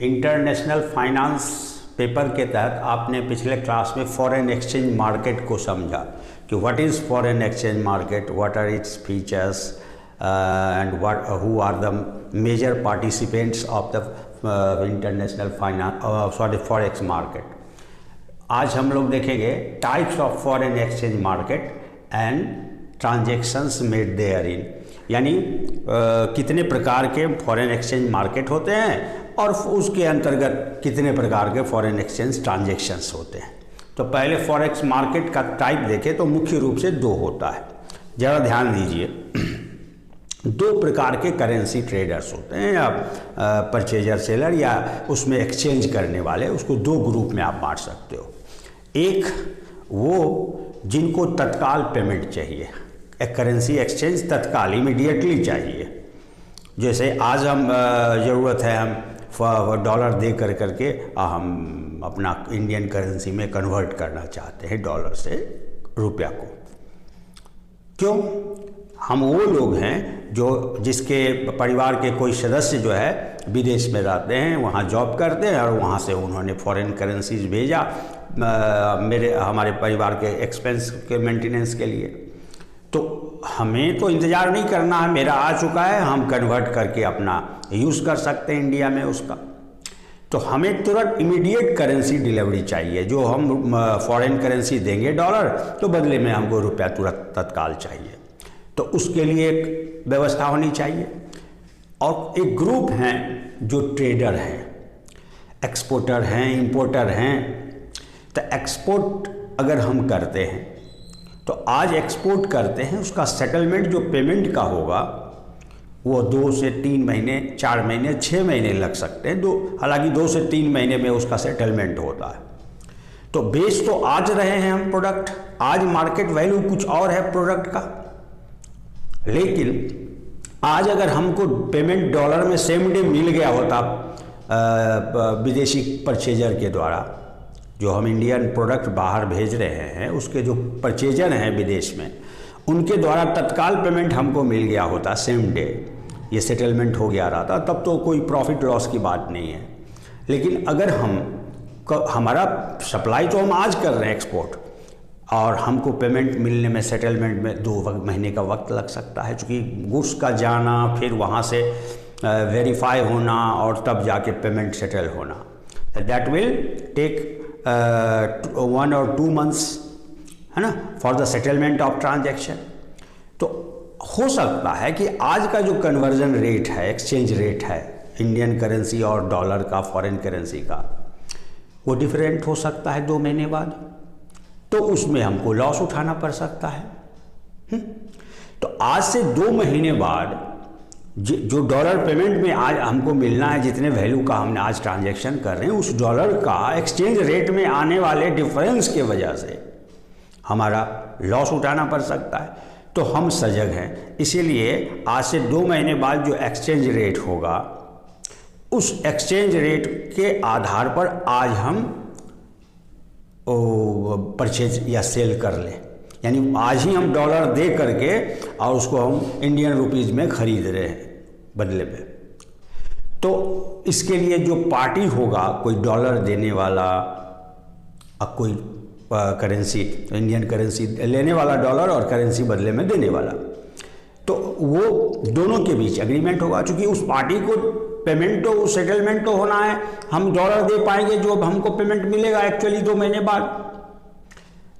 International finance paper के तहत आपने पिछले क्लास में फॉरेन एक्सचेंज मार्केट को समझा कि what is foreign exchange market, what are its features and what who are the major participants of the international forex market. आज हम लोग देखेंगे types of foreign exchange market and transactions made there in, यानी कितने प्रकार के foreign exchange market होते हैं और उसके अंतर्गत कितने प्रकार के फॉरेन एक्सचेंज ट्रांजेक्शन्स होते हैं। तो पहले फॉरेक्स मार्केट का टाइप देखें तो मुख्य रूप से दो होता है। ज़रा ध्यान दीजिए, दो प्रकार के करेंसी ट्रेडर्स होते हैं या परचेजर सेलर या उसमें एक्सचेंज करने वाले, उसको दो ग्रुप में आप बांट सकते हो। एक वो जिनको तत्काल पेमेंट चाहिए, एक करेंसी एक्सचेंज तत्काल इमीडिएटली चाहिए, जैसे आज हम ज़रूरत है हम डॉलर दे करके हम अपना इंडियन करेंसी में कन्वर्ट करना चाहते हैं डॉलर से रुपया को। क्यों? हम वो लोग हैं जो जिसके परिवार के कोई सदस्य जो है विदेश में रहते हैं, वहाँ जॉब करते हैं और वहाँ से उन्होंने फॉरेन करेंसीज भेजा हमारे परिवार के एक्सपेंस के मेंटेनेंस के लिए। तो हमें तो इंतज़ार नहीं करना है, मेरा आ चुका है, हम कन्वर्ट करके अपना यूज़ कर सकते हैं इंडिया में उसका। तो हमें तुरंत इमीडिएट करेंसी डिलीवरी चाहिए, जो हम फॉरेन करेंसी देंगे डॉलर तो बदले में हमको रुपया तुरंत तत्काल चाहिए। तो उसके लिए एक व्यवस्था होनी चाहिए। और एक ग्रुप हैं जो ट्रेडर हैं, एक्सपोर्टर हैं, इंपोर्टर हैं। तो एक्सपोर्ट अगर हम करते हैं तो आज एक्सपोर्ट करते हैं, उसका सेटलमेंट जो पेमेंट का होगा वो 2 से 3 महीने, 4 महीने, 6 महीने लग सकते हैं। हालांकि 2 से 3 महीने में उसका सेटलमेंट होता है। तो बेच तो आज रहे हैं हम प्रोडक्ट, आज मार्केट वैल्यू कुछ और है प्रोडक्ट का, लेकिन आज अगर हमको पेमेंट डॉलर में सेम डे मिल गया होता विदेशी परचेजर के द्वारा, जो हम इंडियन प्रोडक्ट बाहर भेज रहे हैं उसके जो परचेजर हैं विदेश में, उनके द्वारा तत्काल पेमेंट हमको मिल गया होता सेम डे, ये सेटलमेंट हो गया रहा था, तब तो कोई प्रॉफिट लॉस की बात नहीं है। लेकिन अगर हमारा सप्लाई तो हम आज कर रहे हैं एक्सपोर्ट, और हमको पेमेंट मिलने में सेटलमेंट में 2 महीने का वक्त लग सकता है, चूँकि गुड्स का जाना, फिर वहाँ से वेरीफाई होना और तब जाके पेमेंट सेटल होना, that will take 1 or 2 months, है ना, for the settlement of transaction. तो हो सकता है कि आज का जो कन्वर्जन रेट है, एक्सचेंज रेट है इंडियन करेंसी और डॉलर का, फॉरेन करेंसी का, वो डिफरेंट हो सकता है 2 महीने बाद, तो उसमें हमको लॉस उठाना पड़ सकता है। तो आज से 2 महीने बाद जो डॉलर पेमेंट में आज हमको मिलना है, जितने वैल्यू का हमने आज ट्रांजैक्शन कर रहे हैं, उस डॉलर का एक्सचेंज रेट में आने वाले डिफरेंस के वजह से हमारा लॉस उठाना पड़ सकता है। तो हम सजग हैं, इसीलिए आज से 2 महीने बाद जो एक्सचेंज रेट होगा, उस एक्सचेंज रेट के आधार पर आज हम परचेज या सेल कर लें, यानी आज ही हम डॉलर दे करके और उसको हम इंडियन रुपीज़ में खरीद रहे हैं बदले में। तो इसके लिए जो पार्टी होगा, कोई डॉलर देने वाला और कोई करेंसी, इंडियन करेंसी लेने वाला डॉलर और करेंसी बदले में देने वाला, तो वो दोनों के बीच एग्रीमेंट होगा। चूँकि उस पार्टी को पेमेंट तो, सेटलमेंट तो होना है, हम डॉलर दे पाएंगे जो हमको पेमेंट मिलेगा एक्चुअली 2 महीने बाद।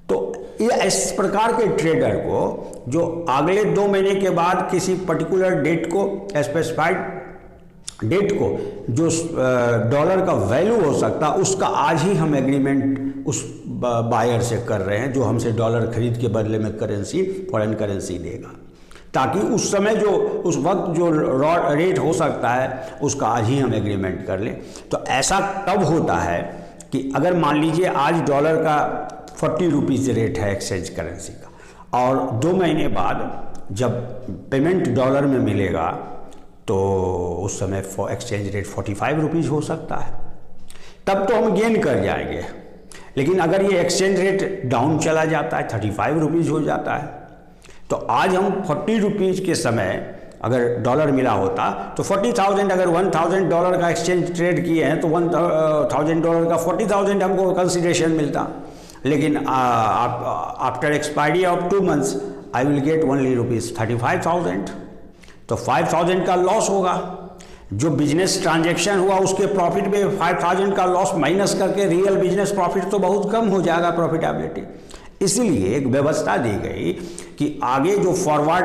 तो ये इस प्रकार के ट्रेडर को जो अगले 2 महीने के बाद किसी पर्टिकुलर डेट को, स्पेसिफाइड डेट को, जो डॉलर का वैल्यू हो सकता, उसका आज ही हम एग्रीमेंट उस बायर से कर रहे हैं जो हमसे डॉलर खरीद के बदले में करेंसी, फॉरेन करेंसी देगा, ताकि उस समय जो उस वक्त जो रेट हो सकता है उसका आज ही हम एग्रीमेंट कर लें। तो ऐसा तब होता है कि अगर मान लीजिए आज डॉलर का 40 रुपीज़ रेट है एक्सचेंज करेंसी का, और 2 महीने बाद जब पेमेंट डॉलर में मिलेगा तो उस समय एक्सचेंज रेट 45 रुपीज़ हो सकता है, तब तो हम गेन कर जाएंगे। लेकिन अगर ये एक्सचेंज रेट डाउन चला जाता है, 35 रुपीज़ हो जाता है, तो आज हम 40 रुपीज़ के समय अगर डॉलर मिला होता तो 40,000, अगर $1,000 का एक्सचेंज ट्रेड किए हैं तो $1,000 का 40,000 हमको कंसिडरेशन मिलता, लेकिन after expiry of 2 months I will get only ₹35,000, तो 5,000 का लॉस होगा। जो बिजनेस ट्रांजैक्शन हुआ उसके प्रॉफिट में 5,000 का लॉस माइनस करके रियल बिजनेस प्रॉफिट तो बहुत कम हो जाएगा, प्रॉफिटेबिलिटी। इसीलिए एक व्यवस्था दी गई कि आगे जो फॉरवर्ड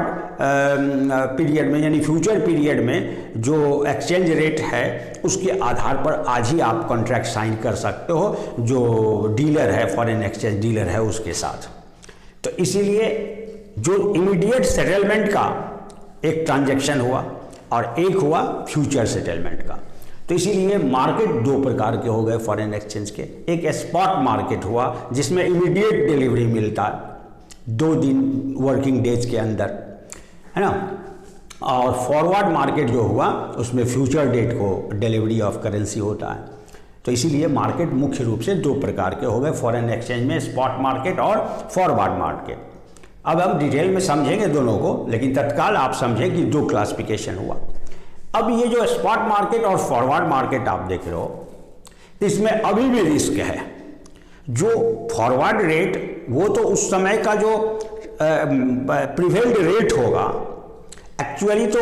पीरियड में यानी फ्यूचर पीरियड में जो एक्सचेंज रेट है उसके आधार पर आज ही आप कॉन्ट्रैक्ट साइन कर सकते हो, जो डीलर है, फॉरेन एक्सचेंज डीलर है उसके साथ। तो इसीलिए जो इमीडिएट सेटलमेंट का एक ट्रांजैक्शन हुआ और एक हुआ फ्यूचर सेटलमेंट का। तो इसीलिए मार्केट 2 प्रकार के हो गए फॉरेन एक्सचेंज के। एक स्पॉट मार्केट हुआ जिसमें इमीडिएट डिलीवरी मिलता 2 दिन वर्किंग डेज के अंदर, है ना, और फॉरवर्ड मार्केट जो हुआ उसमें फ्यूचर डेट को डिलीवरी ऑफ करेंसी होता है। तो इसीलिए मार्केट मुख्य रूप से 2 प्रकार के हो गए फॉरेन एक्सचेंज में, स्पॉट मार्केट और फॉरवर्ड मार्केट। अब हम डिटेल में समझेंगे दोनों को, लेकिन तत्काल आप समझें कि 2 क्लासिफिकेशन हुआ। अब ये जो स्पॉट मार्केट और फॉरवर्ड मार्केट आप देख रहे हो, इसमें अभी भी रिस्क है। जो फॉरवर्ड रेट वो तो उस समय का जो प्रिवेल्ड रेट होगा, एक्चुअली तो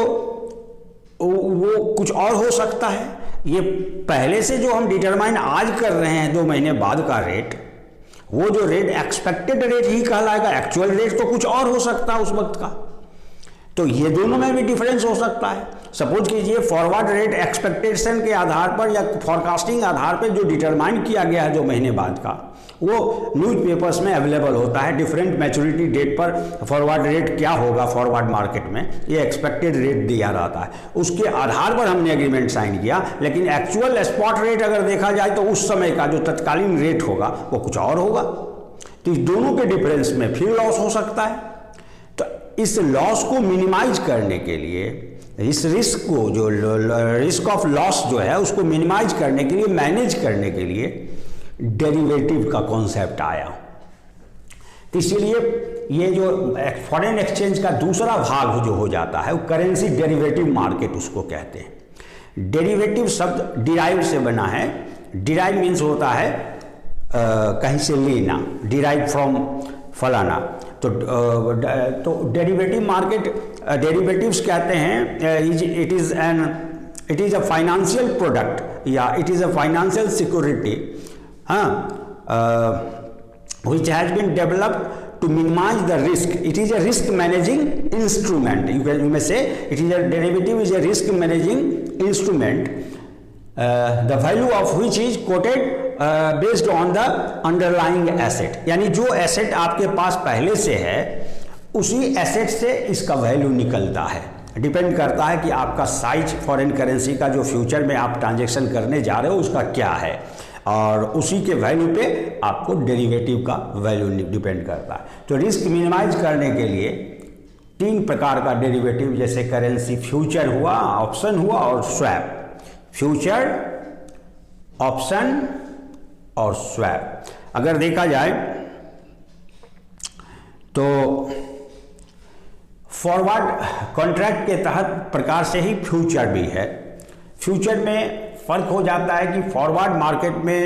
वो कुछ और हो सकता है। ये पहले से जो हम डिटरमाइन आज कर रहे हैं 2 महीने बाद का रेट, वो जो रेट एक्सपेक्टेड रेट ही कहलाएगा, एक्चुअल रेट तो कुछ और हो सकता है उस वक्त का। तो ये दोनों में भी डिफरेंस हो सकता है। सपोज कीजिए फॉरवर्ड रेट एक्सपेक्टेशन के आधार पर या फॉरकास्टिंग आधार पर जो डिटरमाइन किया गया है 2 महीने बाद का, वो न्यूज़पेपर्स में अवेलेबल होता है। डिफरेंट मैच्योरिटी डेट पर फॉरवर्ड रेट क्या होगा फॉरवर्ड मार्केट में, ये एक्सपेक्टेड रेट दिया रहता है। उसके आधार पर हमने एग्रीमेंट साइन किया, लेकिन एक्चुअल स्पॉट रेट अगर देखा जाए तो उस समय का जो तत्कालीन रेट होगा वो कुछ और होगा। तो इस दोनों के डिफरेंस में फिर लॉस हो सकता है। तो इस लॉस को मिनिमाइज करने के लिए, इस रिस्क को, जो रिस्क ऑफ लॉस जो है उसको मिनिमाइज करने के लिए, मैनेज करने के लिए डेरिवेटिव का कॉन्सेप्ट आया। इसीलिए ये जो फॉरेन एक्सचेंज का दूसरा भाग जो हो जाता है वो करेंसी डेरिवेटिव मार्केट उसको कहते हैं। डेरिवेटिव शब्द डिराइव से बना है। डिराइव मीन्स होता है कहीं से लेना, डिराइव फ्रॉम फलाना। तो डेरिवेटिव मार्केट, डेरिवेटिव्स कहते हैं it is a financial product या it is a financial security which has been developed to minimize the risk. It is a risk managing instrument. You may say it is a derivative is a risk managing instrument, the value of which is quoted based on the underlying asset. यानी जो asset आपके पास पहले से है उसी asset से इसका value निकलता है। डिपेंड करता है कि आपका साइज फॉरेन करेंसी का जो फ्यूचर में आप ट्रांजेक्शन करने जा रहे हो उसका क्या है, और उसी के वैल्यू पे आपको डेरिवेटिव का वैल्यू डिपेंड करता है। तो रिस्क मिनिमाइज करने के लिए 3 प्रकार का डेरिवेटिव, जैसे करेंसी फ्यूचर हुआ, ऑप्शन हुआ और स्वैप। फ्यूचर, ऑप्शन और स्वैप अगर देखा जाए तो फॉरवर्ड कॉन्ट्रैक्ट के तहत प्रकार से ही फ्यूचर भी है। फ्यूचर में फ़र्क हो जाता है कि फॉरवर्ड मार्केट में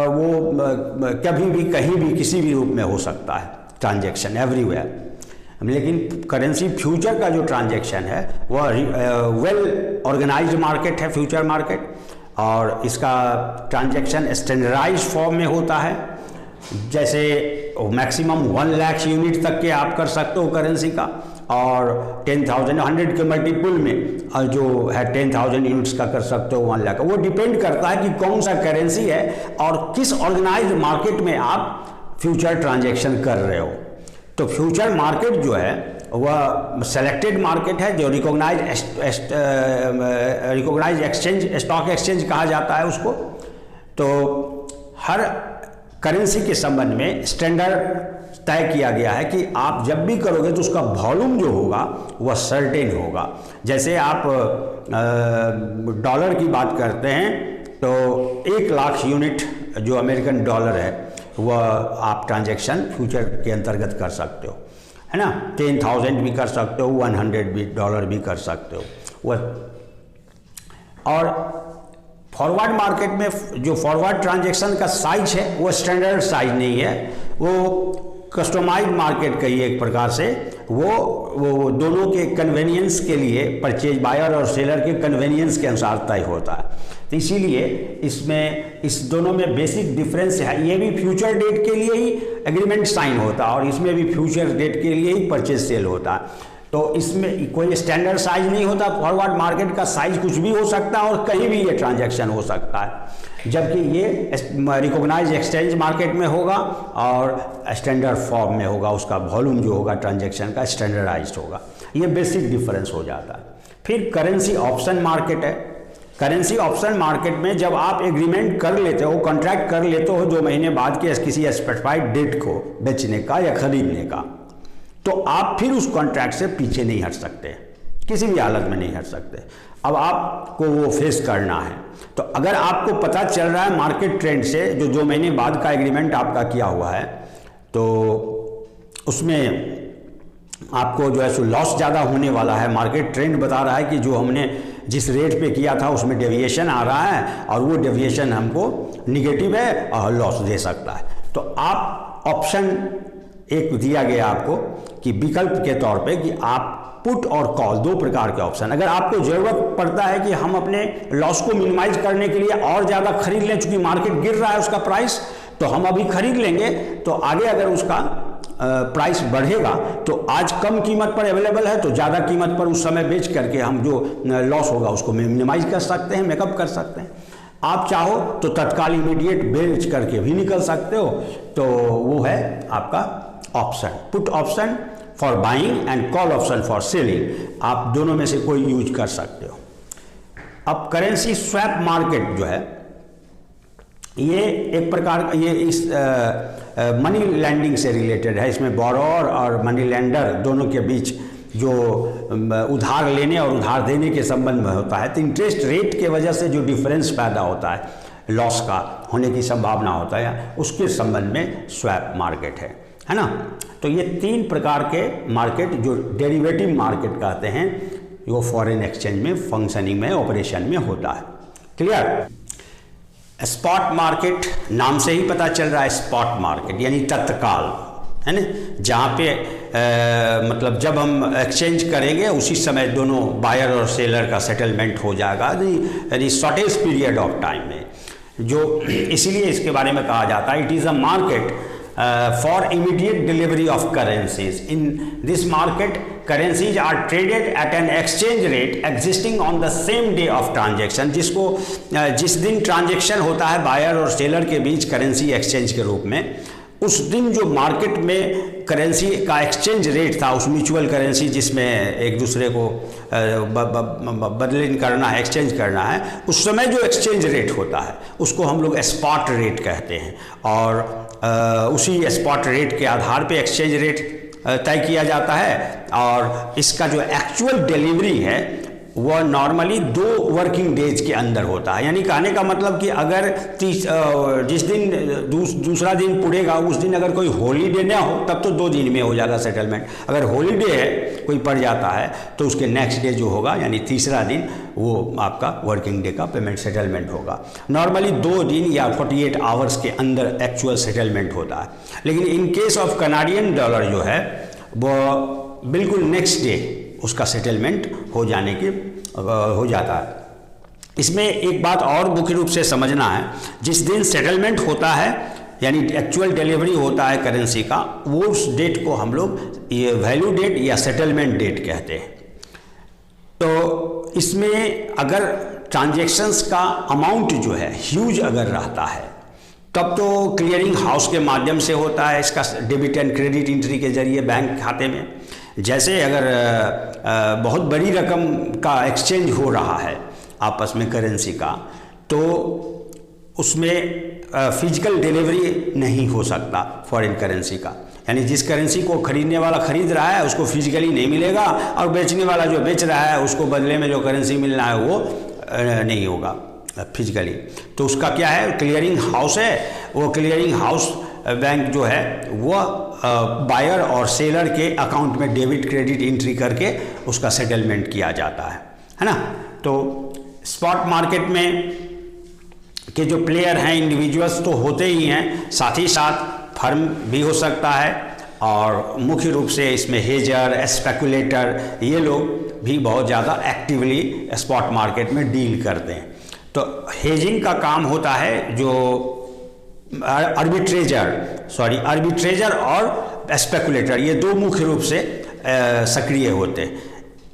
वो कभी भी कहीं भी किसी भी रूप में हो सकता है ट्रांजैक्शन, एवरीवेयर। लेकिन करेंसी फ्यूचर का जो ट्रांजैक्शन है वह वेल ऑर्गेनाइज्ड मार्केट है फ्यूचर मार्केट, और इसका ट्रांजैक्शन स्टैंडर्डाइज फॉर्म में होता है। जैसे मैक्सिमम 1 लाख यूनिट तक के आप कर सकते हो करेंसी का, और 10,000 100 के मल्टीपल में और जो है 10,000 यूनिट्स का कर सकते हो 1 लाख। वो डिपेंड करता है कि कौन सा करेंसी है और किस ऑर्गेनाइज्ड मार्केट में आप फ्यूचर ट्रांजैक्शन कर रहे हो। तो फ्यूचर मार्केट जो है वह सेलेक्टेड मार्केट है, जो रिकॉग्नाइज एक्सचेंज, स्टॉक एक्सचेंज कहा जाता है उसको। तो हर करेंसी के संबंध में स्टैंडर्ड तय किया गया है कि आप जब भी करोगे तो उसका वॉल्यूम जो होगा वह सर्टेन होगा। जैसे आप डॉलर की बात करते हैं तो 1 लाख यूनिट जो अमेरिकन डॉलर है वह आप ट्रांजैक्शन फ्यूचर के अंतर्गत कर सकते हो, है ना, 10,000 भी कर सकते हो, $100 भी कर सकते हो वह। और फॉरवर्ड मार्केट में जो फॉरवर्ड ट्रांजैक्शन का साइज है वो स्टैंडर्ड साइज नहीं है, वो कस्टमाइज मार्केट का ही एक प्रकार से वो दोनों के कन्वेनियंस के लिए, परचेज बायर और सेलर के कन्वेनियंस के अनुसार तय होता है। तो इसीलिए इसमें इस दोनों में बेसिक डिफरेंस है। ये भी फ्यूचर डेट के लिए ही एग्रीमेंट साइन होता है और इसमें भी फ्यूचर डेट के लिए ही परचेज सेल होता है। तो इसमें कोई स्टैंडर्ड साइज नहीं होता। फॉरवर्ड मार्केट का साइज कुछ भी हो सकता है और कहीं भी ये ट्रांजैक्शन हो सकता है, जबकि ये रिकॉग्नाइज एक्सचेंज मार्केट में होगा और स्टैंडर्ड फॉर्म में होगा, उसका वॉल्यूम जो होगा ट्रांजैक्शन का स्टैंडर्डाइज्ड होगा। ये बेसिक डिफरेंस हो जाता है। फिर करेंसी ऑप्शन मार्केट है। करेंसी ऑप्शन मार्केट में जब आप एग्रीमेंट कर लेते हो, कॉन्ट्रैक्ट कर लेते हो 2 महीने बाद के किसी स्पेसिफाइड डेट को बेचने का या खरीदने का, तो आप फिर उस कॉन्ट्रैक्ट से पीछे नहीं हट सकते, किसी भी हालत में नहीं हट सकते। अब आपको वो फेस करना है। तो अगर आपको पता चल रहा है मार्केट ट्रेंड से, जो 2 महीने बाद का एग्रीमेंट आपका किया हुआ है, तो उसमें आपको जो है सो लॉस ज़्यादा होने वाला है। मार्केट ट्रेंड बता रहा है कि जो हमने जिस रेट पे किया था उसमें डेविएशन आ रहा है और वो डेविएशन हमको निगेटिव है और लॉस दे सकता है। तो आप ऑप्शन एक दिया गया आपको कि विकल्प के तौर पे कि आप पुट और कॉल, 2 प्रकार के ऑप्शन। अगर आपको ज़रूरत पड़ता है कि हम अपने लॉस को मिनिमाइज करने के लिए और ज़्यादा खरीद लें, चूंकि मार्केट गिर रहा है उसका प्राइस, तो हम अभी खरीद लेंगे, तो आगे अगर उसका प्राइस बढ़ेगा तो आज कम कीमत पर अवेलेबल है तो ज़्यादा कीमत पर उस समय बेच करके हम जो लॉस होगा उसको मिनिमाइज कर सकते हैं, मेकअप कर सकते हैं। आप चाहो तो तत्काल इमीडिएट बेच करके भी निकल सकते हो। तो वो है आपका option, put option for buying and call option for selling. आप दोनों में से कोई यूज कर सकते हो। अब करेंसी स्वैप मार्केट जो है, ये एक प्रकार का, ये इस मनी लैंडिंग से रिलेटेड है। इसमें बोरोअर और मनी लैंडर दोनों के बीच जो उधार लेने और उधार देने के संबंध में होता है। तो इंटरेस्ट रेट के वजह से जो डिफरेंस पैदा होता है, लॉस का होने की संभावना होता है, उसके संबंध में स्वैप मार्केट है ना। तो ये 3 प्रकार के मार्केट जो डेरिवेटिव मार्केट कहते हैं, वो फॉरेन एक्सचेंज में फंक्शनिंग में, ऑपरेशन में होता है। क्लियर। स्पॉट मार्केट, नाम से ही पता चल रहा है, स्पॉट मार्केट यानी तत्काल, है ना, जहाँ पे मतलब जब हम एक्सचेंज करेंगे उसी समय दोनों बायर और सेलर का सेटलमेंट हो जाएगा, यानी शॉर्टेज पीरियड ऑफ टाइम में। जो इसीलिए इसके बारे में कहा जाता है, it is a market for immediate delivery of currencies. In this market, currencies are traded at an exchange rate existing on the same day of transaction. जिस दिन ट्रांजेक्शन होता है बायर और सेलर के बीच करेंसी एक्सचेंज के रूप में, उस दिन जो मार्केट में करेंसी का एक्सचेंज रेट था, उस म्यूचुअल करेंसी जिसमें एक दूसरे को बदलीन करना है, एक्सचेंज करना है, उस समय जो एक्सचेंज रेट होता है उसको हम लोग स्पॉट रेट कहते हैं। और उसी स्पॉट रेट के आधार पे एक्सचेंज रेट तय किया जाता है। और इसका जो एक्चुअल डिलीवरी है वह नॉर्मली 2 वर्किंग डेज के अंदर होता है। यानी कहने का मतलब कि अगर जिस दिन दूसरा दिन पुड़ेगा उस दिन अगर कोई हॉलीडे ना हो तब तो 2 दिन में हो जाएगा सेटलमेंट। अगर हॉलीडे है कोई पड़ जाता है तो उसके नेक्स्ट डे जो होगा यानी तीसरा दिन वो आपका वर्किंग डे का पेमेंट सेटलमेंट होगा। नॉर्मली 2 दिन या 48 आवर्स के अंदर एक्चुअल सेटलमेंट होता है। लेकिन in case of Canadian dollar जो है वो बिल्कुल नेक्स्ट डे उसका सेटलमेंट हो जाता है। इसमें एक बात और मुख्य रूप से समझना है, जिस दिन सेटलमेंट होता है यानी एक्चुअल डिलीवरी होता है करेंसी का, वो उस डेट को हम लोग ये वैल्यू डेट या सेटलमेंट डेट कहते हैं। तो इसमें अगर ट्रांजैक्शंस का अमाउंट जो है ह्यूज अगर रहता है तब तो क्लियरिंग हाउस के माध्यम से होता है, इसका डेबिट एंड क्रेडिट एंट्री के जरिए बैंक खाते में। जैसे अगर बहुत बड़ी रकम का एक्सचेंज हो रहा है आपस में करेंसी का, तो उसमें फिजिकल डिलीवरी नहीं हो सकता फॉरेन करेंसी का। यानी जिस करेंसी को खरीदने वाला खरीद रहा है उसको फिजिकली नहीं मिलेगा और बेचने वाला जो बेच रहा है उसको बदले में जो करेंसी मिलना है वो नहीं होगा फिजिकली। तो उसका क्या है, क्लियरिंग हाउस है, वो क्लियरिंग हाउस बैंक जो है वह बायर और सेलर के अकाउंट में डेबिट क्रेडिट एंट्री करके उसका सेटलमेंट किया जाता है ना। तो स्पॉट मार्केट में के जो प्लेयर हैं इंडिविजुअल्स तो होते ही हैं, साथ ही साथ फर्म भी हो सकता है, और मुख्य रूप से इसमें हेजर, स्पेकुलेटर, ये लोग भी बहुत ज़्यादा एक्टिवली स्पॉट मार्केट में डील करते हैं। तो हेजिंग का काम होता है जो आर्बिट्रेजर और स्पेकुलेटर, ये दो मुख्य रूप से सक्रिय होते हैं।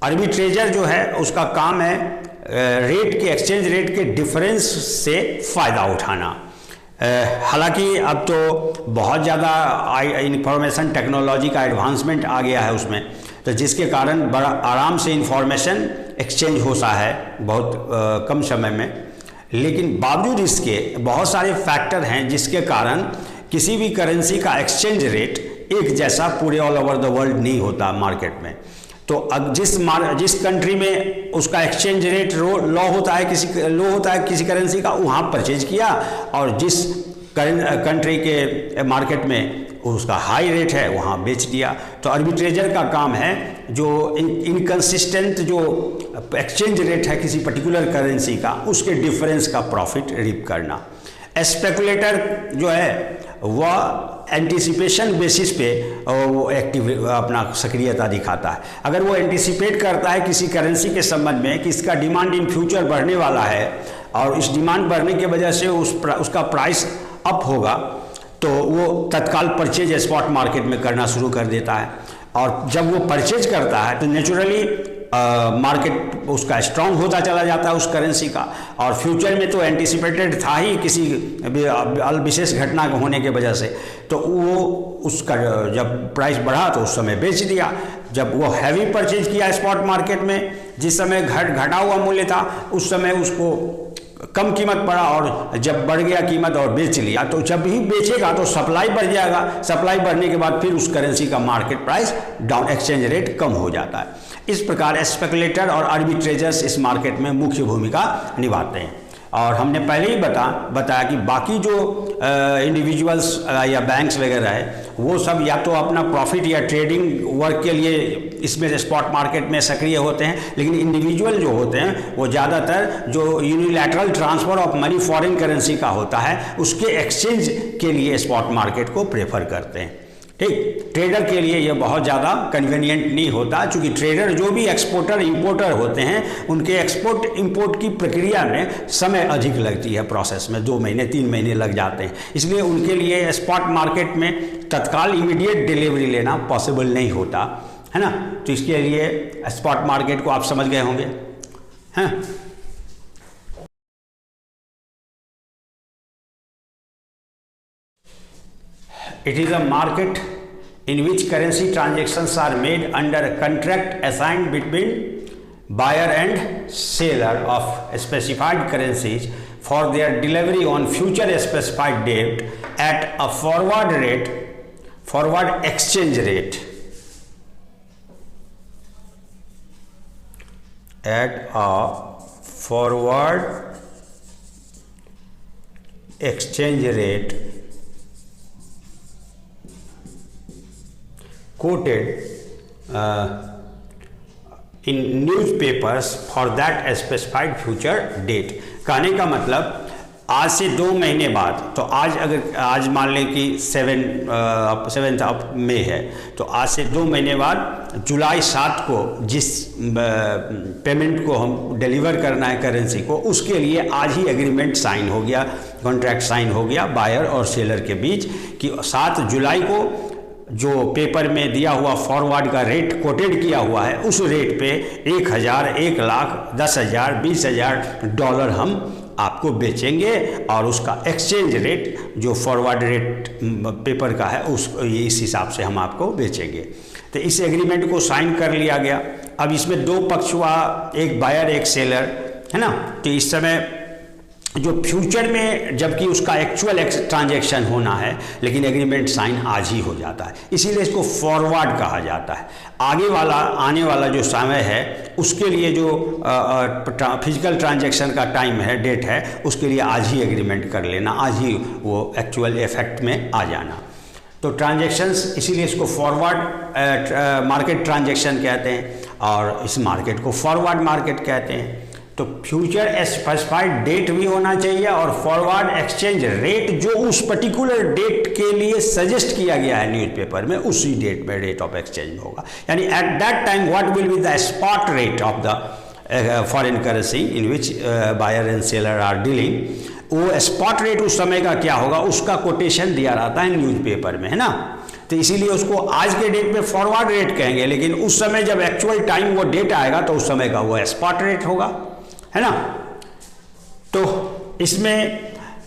आर्बिट्रेजर जो है उसका काम है रेट के, एक्सचेंज रेट के डिफरेंस से फ़ायदा उठाना। हालांकि अब तो बहुत ज़्यादा इंफॉर्मेशन टेक्नोलॉजी का एडवांसमेंट आ गया है उसमें, तो जिसके कारण बड़ा आराम से इंफॉर्मेशन एक्सचेंज होता है बहुत कम समय में। लेकिन बावजूद इसके बहुत सारे फैक्टर हैं जिसके कारण किसी भी करेंसी का एक्सचेंज रेट एक जैसा पूरे ऑल ओवर द वर्ल्ड नहीं होता मार्केट में। तो अब जिस कंट्री में उसका एक्सचेंज रेट लो होता है किसी करेंसी का, वहाँ परचेज किया, और जिस कंट्री के मार्केट में उसका हाई रेट है वहाँ बेच दिया। तो आर्बिट्रेजर का काम है जो इनकंसिस्टेंट जो एक्सचेंज रेट है किसी पर्टिकुलर करेंसी का, उसके डिफरेंस का प्रॉफिट रीप करना। स्पेकुलेटर जो है वह एंटिसिपेशन बेसिस पे वो एक्टिव अपना सक्रियता दिखाता है। अगर वो एंटिसिपेट करता है किसी करेंसी के संबंध में कि इसका डिमांड इन फ्यूचर बढ़ने वाला है और इस डिमांड बढ़ने की वजह से उसका प्राइस अप होगा, तो वो तत्काल परचेज स्पॉट मार्केट में करना शुरू कर देता है। और जब वो परचेज करता है तो नेचुरली मार्केट उसका स्ट्रांग होता चला जाता है उस करेंसी का, और फ्यूचर में तो एंटिसिपेटेड था ही किसी विशेष घटना होने की वजह से, तो वो उसका जब प्राइस बढ़ा तो उस समय बेच दिया। जब वो हैवी परचेज किया स्पॉट मार्केट में, जिस समय घटा हुआ मूल्य था उस समय उसको कम कीमत पड़ा, और जब बढ़ गया कीमत और बेच लिया, तो जब ही बेचेगा तो सप्लाई बढ़ जाएगा, सप्लाई बढ़ने के बाद फिर उस करेंसी का market price down, exchange rate कम हो जाता है। इस प्रकार स्पेकुलेटर और आर्बिट्रेजर्स इस मार्केट में मुख्य भूमिका निभाते हैं। और हमने पहले ही बताया कि बाकी जो इंडिविजुअल्स या बैंक्स वगैरह है वो सब या तो अपना प्रॉफिट या ट्रेडिंग वर्क के लिए इसमें स्पॉट मार्केट में सक्रिय होते हैं, लेकिन इंडिविजुअल जो होते हैं वो ज़्यादातर जो unilateral transfer of money foreign currency का होता है उसके एक्सचेंज के लिए स्पॉट मार्केट को प्रेफर करते हैं। ठीक, ट्रेडर के लिए ये बहुत ज़्यादा कन्वीनियंट नहीं होता, क्योंकि ट्रेडर जो भी एक्सपोर्टर इंपोर्टर होते हैं उनके एक्सपोर्ट इंपोर्ट की प्रक्रिया में समय अधिक लगती है, प्रोसेस में 2 महीने 3 महीने लग जाते हैं, इसलिए उनके लिए स्पॉट मार्केट में तत्काल इमीडिएट डिलीवरी लेना पॉसिबल नहीं होता है ना। तो इसके लिए स्पॉट मार्केट को आप समझ गए होंगे, हैं। It is a market in which currency transactions are made under a contract assigned between buyer and seller of specified currencies for their delivery on future specified date at a forward exchange rate. At a forward exchange rate quoted in newspapers for that specified future date। कहने का मतलब आज से 2 महीने बाद, तो आज मान लें कि 7 मई है, तो आज से 2 महीने बाद जुलाई 7 को जिस पेमेंट को हम डिलीवर करना है करेंसी को, उसके लिए आज ही एग्रीमेंट साइन हो गया, कॉन्ट्रैक्ट साइन हो गया बायर और सेलर के बीच कि 7 जुलाई को जो पेपर में दिया हुआ फॉरवर्ड का रेट कोटेड किया हुआ है उस रेट पे 1000, 1 लाख, 10,000, 20,000 डॉलर हम आपको बेचेंगे, और उसका एक्सचेंज रेट जो फॉरवर्ड रेट पेपर का है इस हिसाब से हम आपको बेचेंगे। तो इस एग्रीमेंट को साइन कर लिया गया। अब इसमें 2 पक्ष हुआ, एक बायर एक सेलर, है ना। तो इस समय जो फ्यूचर में जबकि उसका एक्चुअल ट्रांजैक्शन होना है, लेकिन एग्रीमेंट साइन आज ही हो जाता है, इसीलिए इसको फॉरवर्ड कहा जाता है। आगे वाला आने वाला जो समय है उसके लिए जो फिजिकल ट्रांजैक्शन का टाइम है, डेट है, उसके लिए आज ही एग्रीमेंट कर लेना, आज ही वो एक्चुअल इफेक्ट में आ जाना। तो ट्रांजैक्शंस, इसीलिए इसको फॉरवर्ड मार्केट ट्रांजैक्शन कहते हैं और इस मार्केट को फॉरवर्ड मार्केट कहते हैं। तो फ्यूचर स्पेसिफाइड डेट भी होना चाहिए और फॉरवर्ड एक्सचेंज रेट जो उस पर्टिकुलर डेट के लिए सजेस्ट किया गया है न्यूज़पेपर में, उसी डेट में रेट ऑफ एक्सचेंज होगा। यानी at that time what will be the spot rate of the foreign currency in which buyer and seller are dealing, वो स्पॉट रेट उस समय का क्या होगा उसका कोटेशन दिया रहता है न्यूज़पेपर में, है ना। तो इसीलिए उसको आज के डेट में फॉरवर्ड रेट कहेंगे, लेकिन उस समय जब एक्चुअल टाइम वो डेट आएगा तो उस समय का वो स्पॉट रेट होगा, है ना। तो इसमें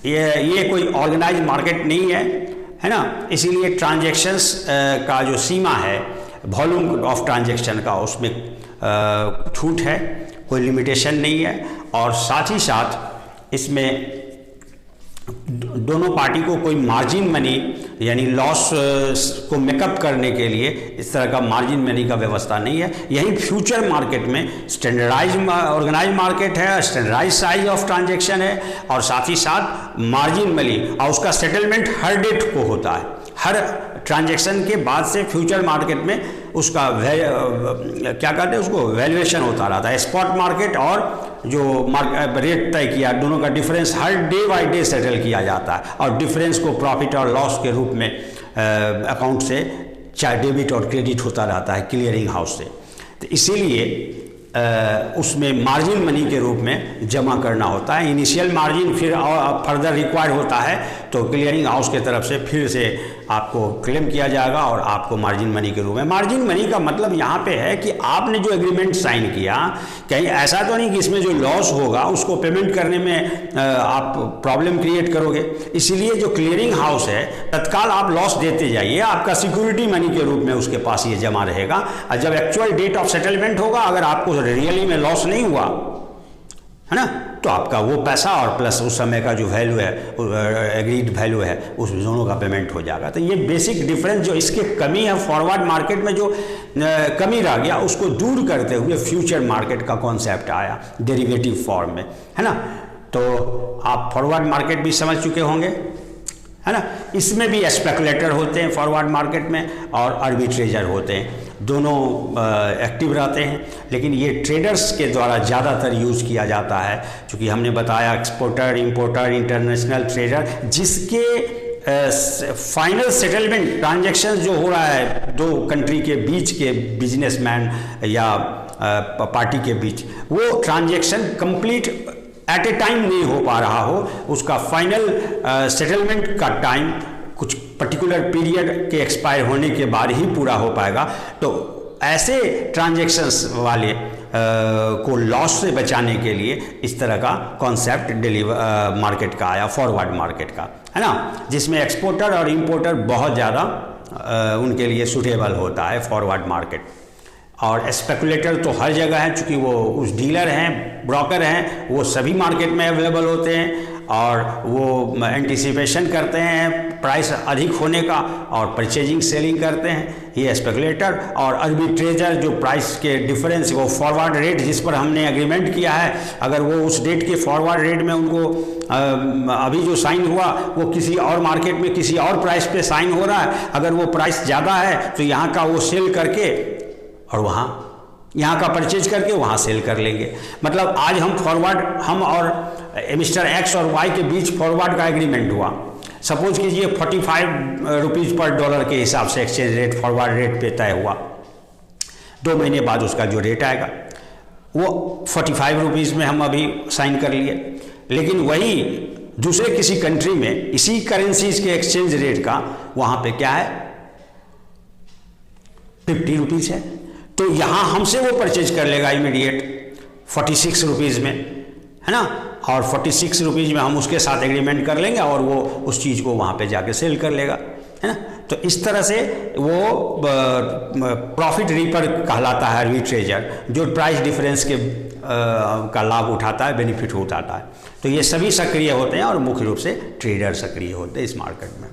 ये कोई ऑर्गेनाइज मार्केट नहीं है ना। इसीलिए ट्रांजैक्शंस का जो सीमा है वॉल्यूम ऑफ ट्रांजैक्शन का, उसमें छूट है, कोई लिमिटेशन नहीं है। और साथ ही साथ इसमें दोनों पार्टी को कोई मार्जिन मनी यानी लॉस को मेकअप करने के लिए इस तरह का मार्जिन मनी का व्यवस्था नहीं है। यही फ्यूचर मार्केट में स्टैंडर्डाइज ऑर्गेनाइज मार्केट है, स्टैंडर्डाइज साइज ऑफ ट्रांजैक्शन है और साथ ही साथ मार्जिन मनी, और उसका सेटलमेंट हर डेट को होता है। हर ट्रांजैक्शन के बाद से फ्यूचर मार्केट में उसका क्या कहते हैं उसको वैल्यूएशन होता रहता है। स्पॉट मार्केट और जो रेट तय किया, दोनों का difference her day by day settle किया जाता है और डिफरेंस को प्रॉफिट और लॉस के रूप में अकाउंट से चाहे डेबिट और क्रेडिट होता रहता है क्लियरिंग हाउस से। तो इसीलिए उसमें मार्जिन मनी के रूप में जमा करना होता है। इनिशियल मार्जिन फिर फर्दर रिक्वायर्ड होता है तो क्लियरिंग हाउस के तरफ से फिर से आपको क्लेम किया जाएगा और आपको मार्जिन मनी के रूप में। मार्जिन मनी का मतलब यहाँ पे है कि आपने जो एग्रीमेंट साइन किया, कहीं ऐसा तो नहीं कि इसमें जो लॉस होगा उसको पेमेंट करने में आप प्रॉब्लम क्रिएट करोगे। इसीलिए जो क्लियरिंग हाउस है तत्काल आप लॉस देते जाइए, आपका सिक्योरिटी मनी के रूप में उसके पास ये जमा रहेगा। और जब एक्चुअल डेट ऑफ सेटलमेंट होगा, अगर आपको रियली में लॉस नहीं हुआ, है ना, तो आपका वो पैसा और प्लस उस समय का जो वैल्यू है, एग्रीड वैल्यू है, उस दोनों का पेमेंट हो जाएगा। तो ये बेसिक डिफरेंस जो इसके कमी है फॉरवर्ड मार्केट में, जो कमी रह गया उसको दूर करते हुए फ्यूचर मार्केट का कॉन्सेप्ट आया डेरिवेटिव फॉर्म में, है ना। तो आप फॉरवर्ड मार्केट भी समझ चुके होंगे, है ना। इसमें भी स्पेकुलेटर होते हैं फॉरवर्ड मार्केट में और आर्बिट्रेजर होते हैं, दोनों एक्टिव रहते हैं। लेकिन ये ट्रेडर्स के द्वारा ज़्यादातर यूज़ किया जाता है, क्योंकि हमने बताया एक्सपोर्टर, इंपोर्टर, इंटरनेशनल ट्रेडर, जिसके फाइनल सेटलमेंट ट्रांजैक्शन जो हो रहा है दो कंट्री के बीच के बिजनेसमैन या पार्टी के बीच, वो transaction complete at a time नहीं हो पा रहा हो, उसका फाइनल सेटलमेंट का टाइम कुछ पर्टिकुलर पीरियड के एक्सपायर होने के बाद ही पूरा हो पाएगा। तो ऐसे ट्रांजैक्शंस वाले को लॉस से बचाने के लिए इस तरह का कॉन्सेप्ट मार्केट का आया, फॉरवर्ड मार्केट का, है ना, जिसमें एक्सपोर्टर और इंपोर्टर बहुत ज़्यादा उनके लिए सूटेबल होता है फॉरवर्ड मार्केट। और स्पेकुलेटर तो हर जगह है, चूँकि वो उस डीलर हैं, ब्रोकर हैं, वो सभी मार्केट में अवेलेबल होते हैं और वो एंटिसिपेशन करते हैं प्राइस अधिक होने का और परचेजिंग सेलिंग करते हैं, ये स्पेकुलेटर। और आर्बिट्रेजर जो प्राइस के डिफरेंस, वो फॉरवर्ड रेट जिस पर हमने एग्रीमेंट किया है, अगर वो उस डेट के फॉरवर्ड रेट में उनको अभी जो साइन हुआ वो किसी और मार्केट में किसी और प्राइस पे साइन हो रहा है, अगर वो प्राइस ज़्यादा है तो यहाँ का वो सेल करके और वहाँ यहाँ का परचेज करके वहाँ सेल कर लेंगे। मतलब आज हम और मिस्टर एक्स और वाई के बीच फॉरवर्ड का एग्रीमेंट हुआ, सपोज कीजिए 45 रुपीज़ पर डॉलर के हिसाब से एक्सचेंज रेट फॉरवर्ड रेट पे तय हुआ। 2 महीने बाद उसका जो रेट आएगा वो 45 रुपीज़ में हम अभी साइन कर लिए, लेकिन वही दूसरे किसी कंट्री में इसी करेंसीज के एक्सचेंज रेट का वहाँ पे क्या है 50 रुपीज़ है, तो यहाँ हमसे वो परचेज कर लेगा इमीडिएट 46 रुपीज़ में, है ना, और 46 रुपीज़ में हम उसके साथ एग्रीमेंट कर लेंगे और वो उस चीज़ को वहाँ पे जाके सेल कर लेगा। है ना। तो इस तरह से वो प्रॉफिट रीपर कहलाता है आर्बिट्रेजर, जो प्राइस डिफरेंस के का लाभ उठाता है, बेनिफिट उठाता है। तो ये सभी सक्रिय होते हैं और मुख्य रूप से ट्रेडर सक्रिय होते हैं इस मार्केट में।